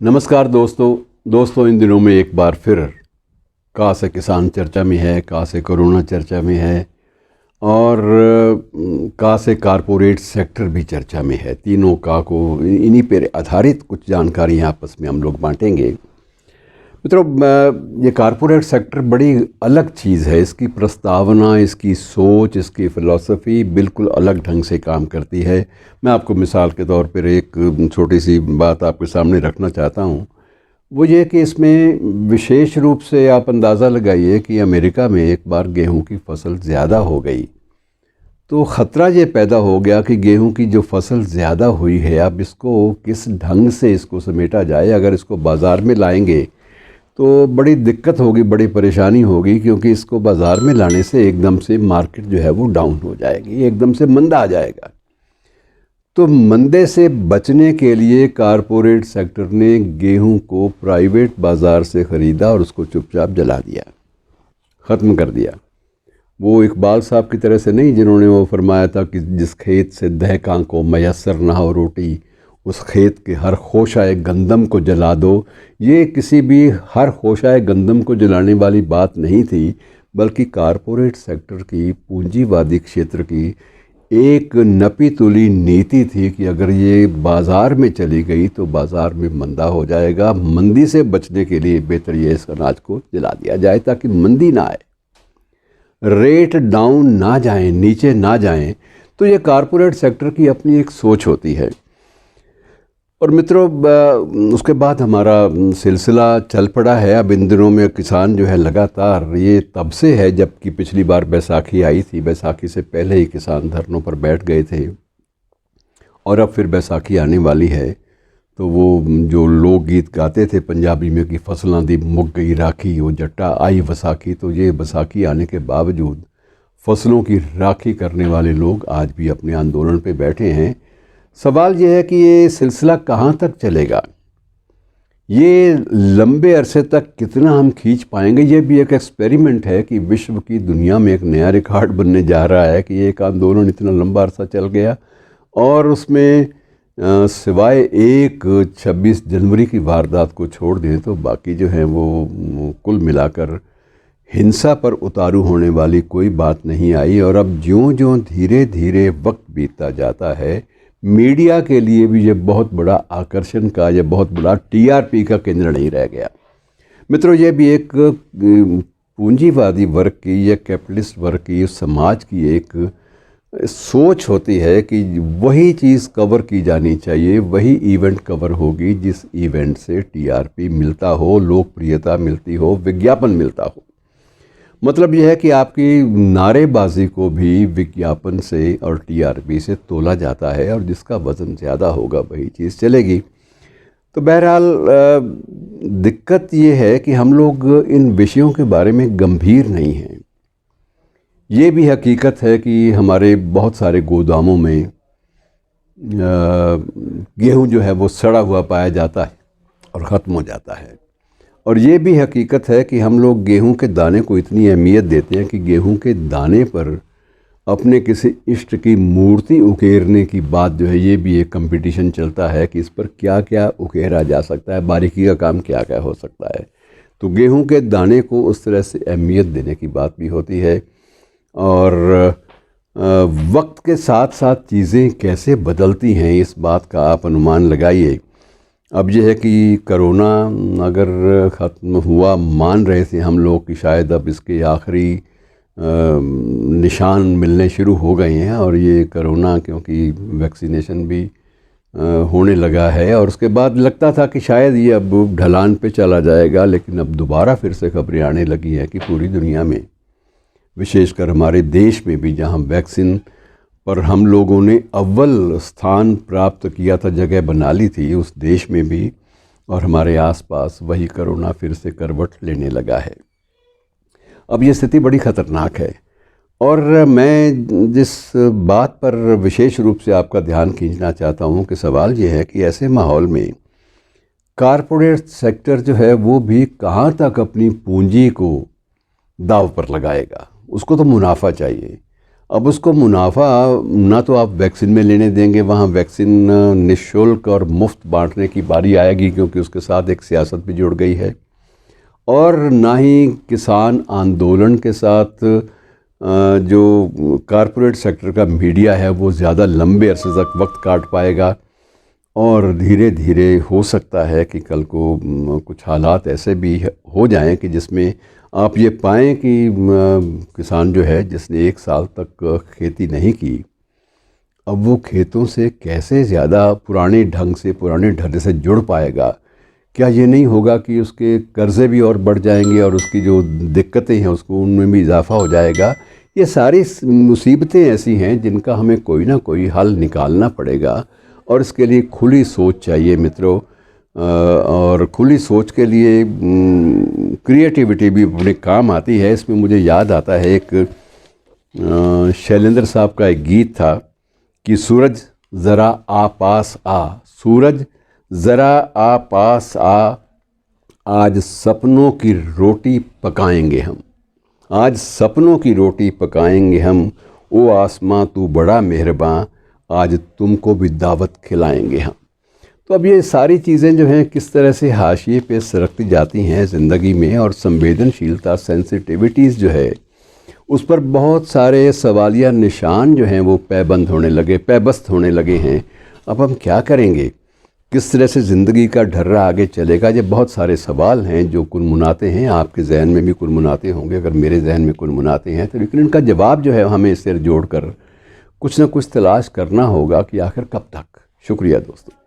नमस्कार दोस्तों इन दिनों में एक बार फिर का से किसान चर्चा में है, का से कोरोना चर्चा में है और का से कारपोरेट सेक्टर भी चर्चा में है। तीनों का को इन्हीं पर आधारित कुछ जानकारियाँ आपस में हम लोग बांटेंगे। मित्रों, ये कारपोरेट सेक्टर बड़ी अलग चीज़ है। इसकी प्रस्तावना, इसकी सोच, इसकी फ़िलॉसफ़ी बिल्कुल अलग ढंग से काम करती है। मैं आपको मिसाल के तौर पर एक छोटी सी बात आपके सामने रखना चाहता हूँ। वो ये कि इसमें विशेष रूप से आप अंदाज़ा लगाइए कि अमेरिका में एक बार गेहूं की फसल ज़्यादा हो गई तो ख़तरा ये पैदा हो गया कि गेहूं की जो फसल ज़्यादा हुई है, अब इसको किस ढंग से इसको समेटा जाए। अगर इसको बाज़ार में लाएंगे तो बड़ी दिक्कत होगी, बड़ी परेशानी होगी, क्योंकि इसको बाज़ार में लाने से एकदम से मार्केट जो है वो डाउन हो जाएगी, एकदम से मंदा आ जाएगा। तो मंदे से बचने के लिए कारपोरेट सेक्टर ने गेहूं को प्राइवेट बाज़ार से ख़रीदा और उसको चुपचाप जला दिया, ख़त्म कर दिया। वो इकबाल साहब की तरह से नहीं, जिन्होंने वो फरमाया था कि जिस खेत से दहकां को मैसर ना हो रोटी, उस खेत के हर खोशाए गंदम को जला दो। ये किसी भी हर खोशाए गंदम को जलाने वाली बात नहीं थी, बल्कि कारपोरेट सेक्टर की, पूंजीवादी क्षेत्र की एक नपी तुली नीति थी कि अगर ये बाज़ार में चली गई तो बाज़ार में मंदा हो जाएगा। मंदी से बचने के लिए बेहतर ये इस अनाज को जला दिया जाए ताकि मंदी ना आए, रेट डाउन ना जाएं, नीचे ना जाएं। तो ये कारपोरेट सेक्टर की अपनी एक सोच होती है। और मित्रों, उसके बाद हमारा सिलसिला चल पड़ा है। अब इन दिनों में किसान जो है लगातार, ये तब से है जबकि पिछली बार बैसाखी आई थी, बैसाखी से पहले ही किसान धरनों पर बैठ गए थे और अब फिर बैसाखी आने वाली है। तो वो जो लोकगीत गाते थे पंजाबी में कि फसलों दी मुक गई राखी, वो जट्टा आई वसाखी, तो ये बैसाखी आने के बावजूद फसलों की राखी करने वाले लोग आज भी अपने आंदोलन पे बैठे हैं। सवाल ये है कि ये सिलसिला कहाँ तक चलेगा, ये लंबे अरसे तक कितना हम खींच पाएंगे। ये भी एक एक्सपेरिमेंट है कि विश्व की दुनिया में एक नया रिकॉर्ड बनने जा रहा है कि एक आंदोलन इतना लंबा अरसा चल गया और उसमें सिवाय एक 26 जनवरी की वारदात को छोड़ दें तो बाकी जो है वो कुल मिलाकर हिंसा पर उतारू होने वाली कोई बात नहीं आई। और अब ज्यों-ज्यों धीरे धीरे वक्त बीतता जाता है, मीडिया के लिए भी ये बहुत बड़ा आकर्षण का, ये बहुत बड़ा टीआरपी का केंद्र नहीं रह गया। मित्रों, ये भी एक पूंजीवादी वर्ग की या कैपिटलिस्ट वर्ग की, समाज की एक सोच होती है कि वही चीज़ कवर की जानी चाहिए, वही इवेंट कवर होगी जिस इवेंट से टीआरपी मिलता हो, लोकप्रियता मिलती हो, विज्ञापन मिलता हो। मतलब यह है कि आपकी नारेबाजी को भी विज्ञापन से और टीआरपी से तोला जाता है और जिसका वज़न ज़्यादा होगा वही चीज़ चलेगी। तो बहरहाल दिक्कत ये है कि हम लोग इन विषयों के बारे में गंभीर नहीं हैं। ये भी हकीकत है कि हमारे बहुत सारे गोदामों में गेहूं जो है वो सड़ा हुआ पाया जाता है और ख़त्म हो जाता है। और ये भी हकीकत है कि हम लोग गेहूं के दाने को इतनी अहमियत देते हैं कि गेहूं के दाने पर अपने किसी इष्ट की मूर्ति उकेरने की बात जो है, ये भी एक कंपटीशन चलता है कि इस पर क्या क्या उकेरा जा सकता है, बारीकी का काम क्या क्या हो सकता है। तो गेहूं के दाने को उस तरह से अहमियत देने की बात भी होती है। और वक्त के साथ साथ चीज़ें कैसे बदलती हैं, इस बात का आप अनुमान लगाइए। अब यह है कि कोरोना अगर ख़त्म हुआ, मान रहे थे हम लोग कि शायद अब इसके आखिरी निशान मिलने शुरू हो गए हैं और ये कोरोना, क्योंकि वैक्सीनेशन भी होने लगा है और उसके बाद लगता था कि शायद ये अब ढलान पे चला जाएगा, लेकिन अब दोबारा फिर से खबरें आने लगी हैं कि पूरी दुनिया में, विशेषकर हमारे देश में भी जहां वैक्सीन पर हम लोगों ने अव्वल स्थान प्राप्त किया था, जगह बना ली थी, उस देश में भी और हमारे आसपास वही कोरोना फिर से करवट लेने लगा है। अब ये स्थिति बड़ी ख़तरनाक है और मैं जिस बात पर विशेष रूप से आपका ध्यान खींचना चाहता हूँ कि सवाल ये है कि ऐसे माहौल में कारपोरेट सेक्टर जो है वो भी कहाँ तक अपनी पूंजी को दांव पर लगाएगा। उसको तो मुनाफा चाहिए। अब उसको मुनाफा ना तो आप वैक्सीन में लेने देंगे, वहाँ वैक्सीन निःशुल्क और मुफ्त बांटने की बारी आएगी, क्योंकि उसके साथ एक सियासत भी जुड़ गई है। और ना ही किसान आंदोलन के साथ जो कारपोरेट सेक्टर का मीडिया है वो ज़्यादा लंबे अरसे तक वक्त काट पाएगा। और धीरे धीरे हो सकता है कि कल को कुछ हालात ऐसे भी हो जाएं कि जिसमें आप ये पाएँ कि किसान जो है जिसने 1 साल तक खेती नहीं की, अब वो खेतों से कैसे ज़्यादा पुराने ढंग से, पुराने ढर्रे से जुड़ पाएगा। क्या ये नहीं होगा कि उसके कर्ज़े भी और बढ़ जाएंगे और उसकी जो दिक्कतें हैं उसको उनमें भी इजाफ़ा हो जाएगा। ये सारी मुसीबतें ऐसी हैं जिनका हमें कोई ना कोई हल निकालना पड़ेगा, और इसके लिए खुली सोच चाहिए मित्रों। और खुली सोच के लिए क्रिएटिविटी भी अपने काम आती है। इसमें मुझे याद आता है एक शैलेंद्र साहब का एक गीत था कि सूरज ज़रा आ पास आ, सूरज ज़रा आ पास आ, आज सपनों की रोटी पकाएंगे हम, आज सपनों की रोटी पकाएंगे हम, ओ आसमां तू बड़ा मेहरबान, आज तुमको भी दावत खिलाएंगे हम। तो अब ये सारी चीज़ें जो हैं किस तरह से हाशिए पे सरकती जाती हैं ज़िंदगी में, और संवेदनशीलता, सेंसिटिविटीज़ जो है उस पर बहुत सारे सवालिया निशान जो हैं वो पैबस्त होने लगे हैं। अब हम क्या करेंगे, किस तरह से ज़िंदगी का ढर्रा आगे चलेगा, ये बहुत सारे सवाल हैं जो कुनमुनाते हैं। आपके जहन में भी कुनमुनाते होंगे, अगर मेरे जहन में कुनमुनाते हैं तो, लेकिन इनका जवाब जो है हमें सिर जोड़ कर कुछ ना कुछ तलाश करना होगा कि आखिर कब तक। शुक्रिया दोस्तों।